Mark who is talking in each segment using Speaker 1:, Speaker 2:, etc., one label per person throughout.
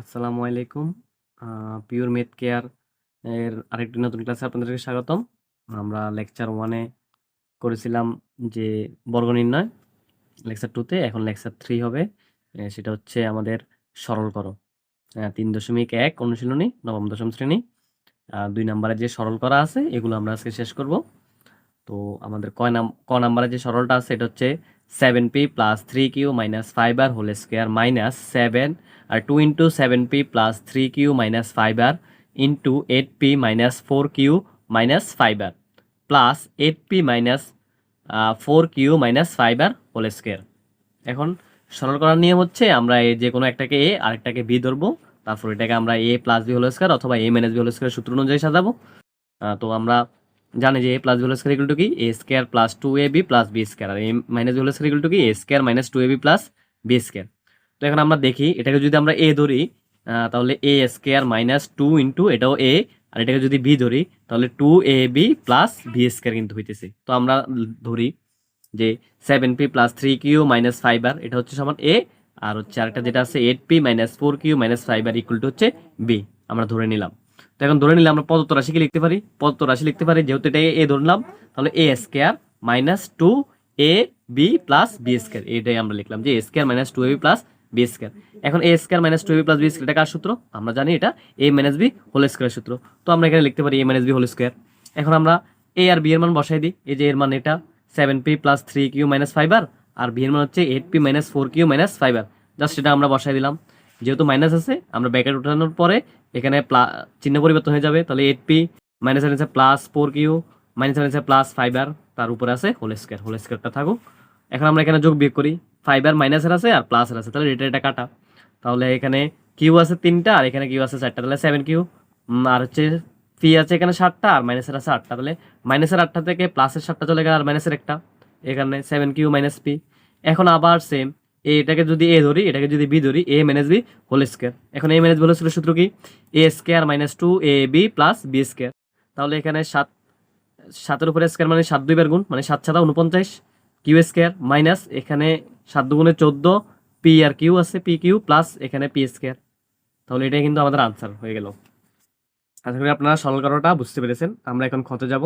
Speaker 1: আসসালামু আলাইকুম। Pure math care এর আরেকটি নতুন ক্লাসে আপনাদেরকে স্বাগতম। আমরা লেকচার 1 এ করেছিলাম যে বর্গ নির্ণয়। লেকচার 2 তে এখন লেকচার 3 হবে। সেটা হচ্ছে আমাদের সরল করো। 3.1 অনুশীলনী নবম দশম শ্রেণী। 2 নাম্বারে যে সরল করা আছে এগুলো আমরা আজকে শেষ করব। তো আমাদের ক নাম্বারে যে সরলটা আছে এটা হচ্ছে 7p plus 3q minus 5r whole square minus 7 আর 2 into 7p plus 3q minus 5r into 8p minus 4q minus 5r plus 8p minus 4q minus 5r whole square. এখন সরল করার নিয়ম হচ্ছে আমরা এই যে কোনো একটাকে এ আরেকটাকে বি ধরবো, তারপর এটাকে আমরা a plus b whole square অথবা a minus b whole square সূত্র অনুযায়ী সাজাবো। তো আমরা জানি যে a plus b whole square equal to কি a square plus 2ab plus b square, আর a minus b whole square equal to কি a square minus 2ab plus b square. তো এখন আমরা দেখি এটাকে যদি আমরা এ ধরি তাহলে এ স্কোয়ার মাইনাস 2 ইন্টু এটাও এ, আর এটাকে যদি বি ধরি তাহলে 2ab প্লাস বি স্কোয়ার কিন্তু হইতেছে। তো আমরা ধরি যে 7p plus 3q minus 5r এটা হচ্ছে সমান এ, আর হচ্ছে আরেকটা যেটা আছে 8p minus 4q minus 5r equal to হচ্ছে বি, আমরা ধরে নিলাম। তো এখন ধরে নিলে আমরা প্রদত্ত রাশি কি লিখতে পারি? প্রদত্ত রাশি লিখতে পারি, যেহেতু এটা এ ধরলাম তাহলে a square minus 2ab plus b square, এটাই আমরা লিখলাম যে a square minus 2ab plus b square. এখন a square minus 2ab plus b square এটা কার সূত্র? আমরা জানি এটা a minus b whole square সূত্র। তো আমরা এখানে লিখতে পারি a minus b whole square. এখন আমরা এ আর বি এর মান বসাই দিই। এই যে এর মান এটা 7p plus 3q minus 5r, আর বি এর মান হচ্ছে 8p minus 4q minus 5r। Just সেটা আমরা বসাই দিলাম। যেহেতু মাইনাস আছে আমরা ব্র্যাকেট উঠানোর পরে এখানে চিহ্ন পরিবর্তন হয়ে যাবে, তাহলে 8p মাইনাস আছে প্লাস 4q মাইনাস আছে প্লাস 5r, তার উপরে আছে হোল স্কোয়ার, হোল স্কোয়ারটা থাকুক। এখন আমরা এখানে যোগ বিয়োগ করি, 5r মাইনাসের আছে আর প্লাসের আছে, তাহলে এটা কাটা। তাহলে এখানে কিউ আছে 3টা আর এখানে কিউ আছে 4টা, তাহলে 7q, আর হচ্ছে পি আছে এখানে 7টা আর মাইনাসের আছে 8টা, তাহলে মাইনাসের 8টা থেকে প্লাসের 7টা চলে গেল আর মাইনাসের একটা, এখানে 7q মাইনাস পি। এখন আবার সেম এটাকে যদি এ ধরি এটাকে যদি বি ধরি a minus b whole square. এখন a minus b whole square সূত্র কি? A square minus 2ab plus b square. তাহলে এখানে 7 উপরে স্কোয়ার মানে 7 2 বার গুণ মানে 7 7 49 কিউ স্কোয়ার মাইনাস এখানে 7 দুগুণে 14 পি আর কিউ আছে পি কিউ প্লাস এখানে পি স্কোয়ার। তাহলে এটাই কিন্তু আমাদের আনসার হয়ে গেল। আশা করি আপনারা সরল করাটা বুঝতে পেরেছেন। আমরা এখন খতে যাব।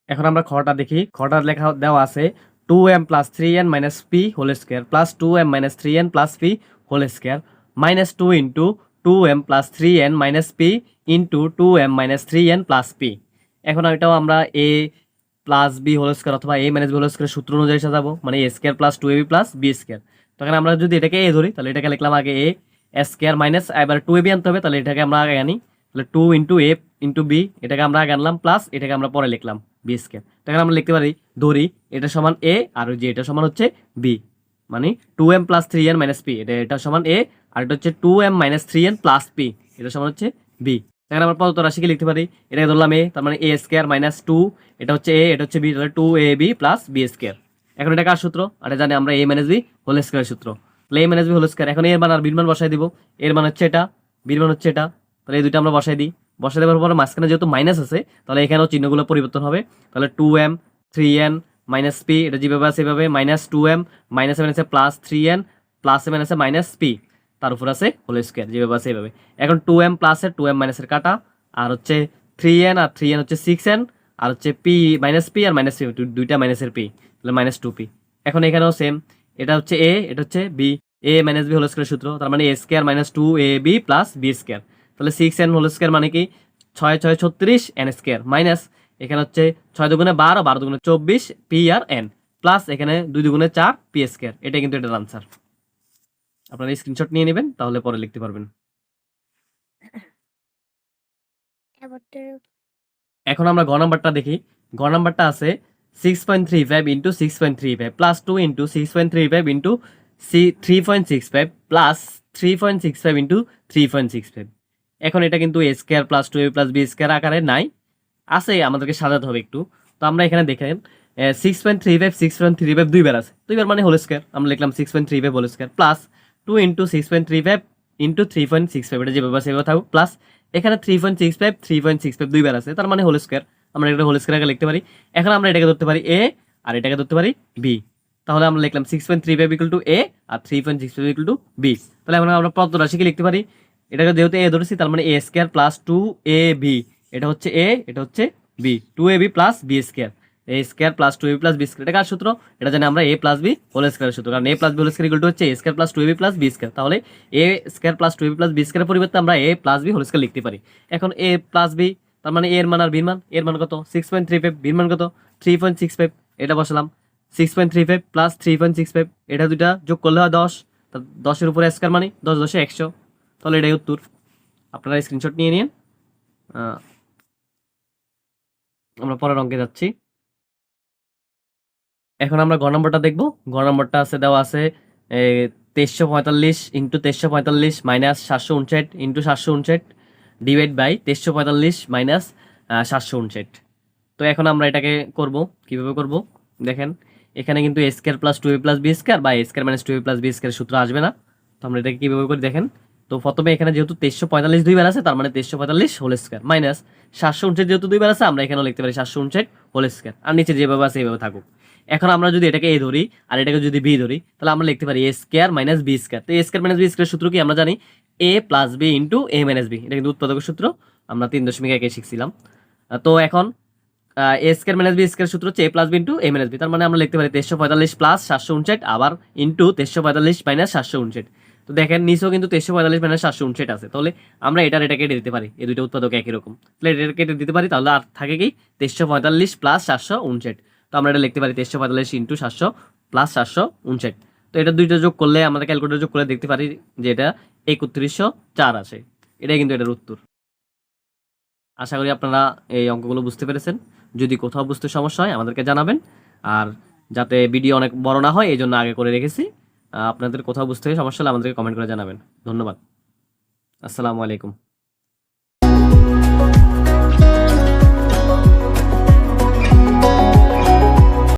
Speaker 1: এখন আমরা খটা দেখি। খটা লেখা দেওয়া আছে 2m plus 3n minus p whole square plus 2m minus 3n plus p whole square minus 2 into 2m plus 3n minus p into 2m minus 3n plus p. এখন এটাও আমরা a plus b whole square অথবা a minus b whole square সূত্র অনুযায়ী সাজাবো, মানে a square plus 2ab plus b square. তখন আমরা যদি এটাকে এ ধরি তাহলে এটাকে লিখলাম আগে এ স্কোয়ার মাইনাস এবার 2ab আনতে হবে, তাহলে এটাকে আমরা আগে আনি, তাহলে 2 ইন্টু এ ইন্টু বি এটাকে আমরা আগে আনলাম প্লাস এটাকে আমরা পরে লিখলাম বি স্কোয়ার। তখন আমরা লিখতে পারি ধরি এটা সমান এ আর ওই যে এটা সমান হচ্ছে বি, মানে 2m plus 3n minus P, এটা সমান এ আর এটা হচ্ছে 2m minus 3n plus P, এটা সমান হচ্ছে বি। এখন আমরা প্রদত্ত রাশিকে লিখতে পারি, এটাকে ধরলাম এ, তার মানে এ স্কোয়ার মাইনাস 2, এটা হচ্ছে এ এটা হচ্ছে বি, তাহলে 2ab প্লাস বি স্কোয়ার। এখন এটা কার সূত্র? এটা জানি আমরা এ মাইনাস বি হোল স্কোয়ার সূত্র, তাহলে এ মাইনাস বি হোল স্কোয়ার। এখন এর মান আর বির মান বসাই দিব, এর মান হচ্ছে এটা, বির মান হচ্ছে এটা, তাহলে এই দুটো আমরা বসাই দিই। বসাই দেওয়ার পরে মাঝখানে যেহেতু মাইনাস আছে তাহলে এখানেও চিহ্নগুলো পরিবর্তন হবে, তাহলে 2m 3n মাইনাস পি, এটা যেভাবে আছে সেভাবে মাইনাস 2m মাইনাস এ আছে প্লাস 3n প্লাস এ আছে মাইনাস পি, তার উপর আছে হোল স্কোয়ার যেভাবে আছে এভাবে। এখন 2m প্লাসের 2m মাইনাসের কাটা, আর হচ্ছে 3n আর 3n হচ্ছে 6n, আর হচ্ছে P minus P R minus P দুইটা মাইনাসের পি, তাহলে মাইনাস 2p। এখন এখানেও সেম, এটা হচ্ছে এ এটা হচ্ছে b, a minus b whole square সূত্র, তার মানে a square minus 2ab plus b square, তাহলে 6n হোল স্কোয়ার মানে কি 6 6 36 n স্কোয়ার মাইনাস এখানে হচ্ছে 6 দুগুণে 12 12 দুগুণে 24 পি আর এন প্লাস এখানে 2 দুগুণে 4 পি স্কোয়ার। এটা কিন্তু এটার আনসার। আপনারা স্ক্রিনশট নিয়ে নেবেন তাহলে পরে লিখতে পারবেন। এখন আমরা গ নাম্বারটা দেখি। গ নাম্বারটা আছে 6.35 into 6.35 plus 2 into 6.35 into 3.65 plus 3.65 into 3.65। এখন এটা কিন্তু a square plus 2ab plus b square আকারে নাই, আছে, আমাদেরকে সাজাতে হবে একটু। তো আমরা এখানে দেখেন 6.35 দুইবার আছে, দুইবার মানে হোল স্কোয়ার, আমরা লিখলাম 6.35 whole square plus 2 into 6.35 into 3.65, এটা যেভাবে সেভাবে থাকুক প্লাস এখানে 3.65 দুইবার আছে, তার মানে হোল স্কোয়ার, আমরা এটা হোল স্কোয়ার লিখতে পারি। এখন আমরা এটাকে ধরতে পারি এ আর এটাকে ধরতে পারি বি, তাহলে আমরা লিখলাম 6.35 ইকুয়াল টু এ আর 3.65 ইকুয়াল টু বি। তাহলে এখন আমরা পদ রাশিকে লিখতে পারি, এটাকে যেহেতু এ ধরেছি তার মানে এ স্কোয়ার প্লাস 2ab, এটা হচ্ছে এ, এটা হচ্ছে b, 2ab plus b square, a square plus 2ab plus b square. এটা কার সূত্র? এটা জানি আমরা এ প্লাস বি হোল স্কোয়ারের সূত্র, কারণ a plus b whole square equal to হচ্ছে a square plus 2ab plus b square. তাহলে a square plus 2ab plus b স্কোয়ারের পরিবর্তে আমরা a plus b whole square লিখতে পারি। এখন এ প্লাস বি তার মানে এর মান আর বির মান, এর মান কত 6.35, বির মান কত 3.65, এটা বসালাম 6.35 প্লাস 3.65, এটা দুইটা যোগ করলে হয় 10, 10-এর উপরে স্কোয়ার মানে 10 10 100, তাহলে এটাই উত্তর। আপনারা স্ক্রিনশট নিয়ে নিন। আমরা পরের অঙ্কে যাচ্ছি। এখন আমরা গ নম্বরটা দেখব। গ নম্বরটা আছে দেওয়া আছে 2345 into 2345 minus 759 into 759 divide by 2345 minus 759। তো এখন আমরা এটাকে করব, কিভাবে করব দেখেন, এখানে কিন্তু a square plus 2a plus b square বা a square minus 2a plus b square সূত্র আসবে না। তো আমরা এটাকে কিভাবে করি দেখেন। তো প্রথমে এখানে যেহেতু 2345 দুইবার আছে তার মানে 2345 হোল স্কোয়ার মাইনাস 759 যেহেতু দুইবার আছে আমরা এখানেও লিখতে পারি 759 হোল স্কোয়ার, আর নিচে যেভাবে আছে এইভাবে থাকুক। এখন আমরা যদি এটাকে এ ধরি আর এটাকে যদি বি ধরি তাহলে আমরা লিখতে পারি এ স্কোয়ার মাইনাস বি স্কোয়ার। তো এ স্কোয়ার মাইনাস বি স্কোয়ার সূত্র কি আমরা জানি, এ প্লাস বি ইন্টু এ মাইনাস বি, এটা কিন্তু উৎপাদকের সূত্র, আমরা 3.1 শিখছিলাম। তো এখন a square minus B square সূত্র হচ্ছে এ প্লাস বি ইন্টু এ মাইনাস বি, তার মানে আমরা লিখতে পারি 2345 প্লাস 759 আবার ইন্টু 2345 মাইনাস 759। তো দেখেন নিচেও কিন্তু 2345 মাইনাস 759 আছে, তাহলে আমরা এটা কেটে দিতে পারি, এই দুইটা উৎপাদক একই রকম, তাহলে এটা কেটে দিতে পারি, তাহলে আর থাকে কি 2345 প্লাস 759। তো আমরা এটা লিখতে পারি 2345 ইন্টু 700 প্লাস 759। তো এটা দুইটা যোগ করলে আমাদের ক্যালকুলেটর যোগ করলে দেখতে পারি যে এটা 3104 আসে, এটাই কিন্তু এটার উত্তর। আশা করি আপনারা এই অঙ্কগুলো বুঝতে পেরেছেন। যদি কোথাও বুঝতে সমস্যা হয় আমাদেরকে জানাবেন, আর যাতে ভিডিও অনেক বড় না হয় এই জন্য আগে করে রেখেছি। আপনাদের কোথাও বুঝতে সমস্যা হলে আমাদেরকে কমেন্ট করে জানাবেন। ধন্যবাদ। আসসালামু আলাইকুম।